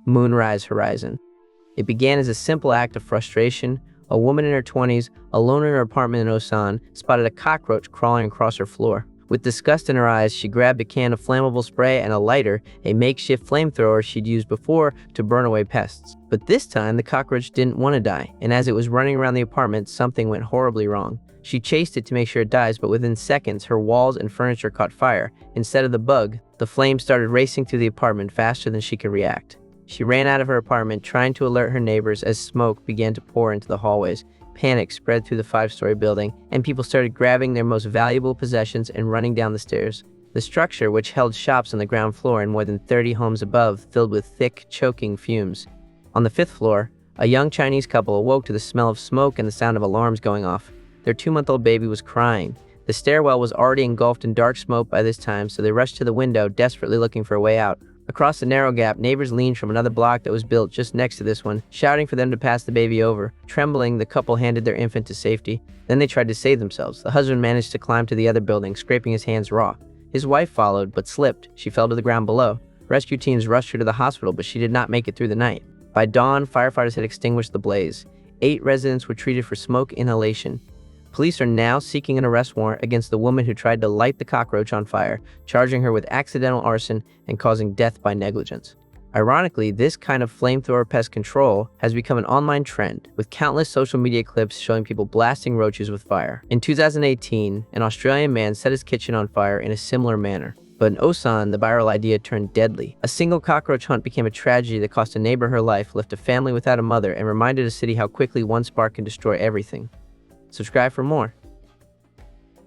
Moonrise Horizon. It began as a simple act of frustration. A woman in her 20s, alone in her apartment in Osan, spotted a cockroach crawling across her floor. With disgust in her eyes, she grabbed a can of flammable spray and a lighter, a makeshift flamethrower she'd used before to burn away pests. But this time, the cockroach didn't want to die, and as it was running around the apartment, something went horribly wrong. She chased it to make sure it dies, but within seconds, her walls and furniture caught fire. Instead of the bug, the flames started racing through the apartment faster than she could react. She ran out of her apartment, trying to alert her neighbors as smoke began to pour into the hallways. Panic spread through the 5-story building, and people started grabbing their most valuable possessions and running down the stairs. The structure, which held shops on the ground floor and more than 30 homes above, filled with thick, choking fumes. On the 5th floor, a young Chinese couple awoke to the smell of smoke and the sound of alarms going off. Their 2-month-old baby was crying. The stairwell was already engulfed in dark smoke by this time, so they rushed to the window, desperately looking for a way out. Across the narrow gap, neighbors leaned from another block that was built just next to this one, shouting for them to pass the baby over. Trembling, the couple handed their infant to safety. Then they tried to save themselves. The husband managed to climb to the other building, scraping his hands raw. His wife followed, but slipped. She fell to the ground below. Rescue teams rushed her to the hospital, but she did not make it through the night. By dawn, firefighters had extinguished the blaze. 8 residents were treated for smoke inhalation. Police are now seeking an arrest warrant against the woman who tried to light the cockroach on fire, charging her with accidental arson and causing death by negligence. Ironically, this kind of flamethrower pest control has become an online trend, with countless social media clips showing people blasting roaches with fire. In 2018, an Australian man set his kitchen on fire in a similar manner. But in Osan, the viral idea turned deadly. A single cockroach hunt became a tragedy that cost a neighbor her life, left a family without a mother, and reminded a city how quickly one spark can destroy everything. Subscribe for more.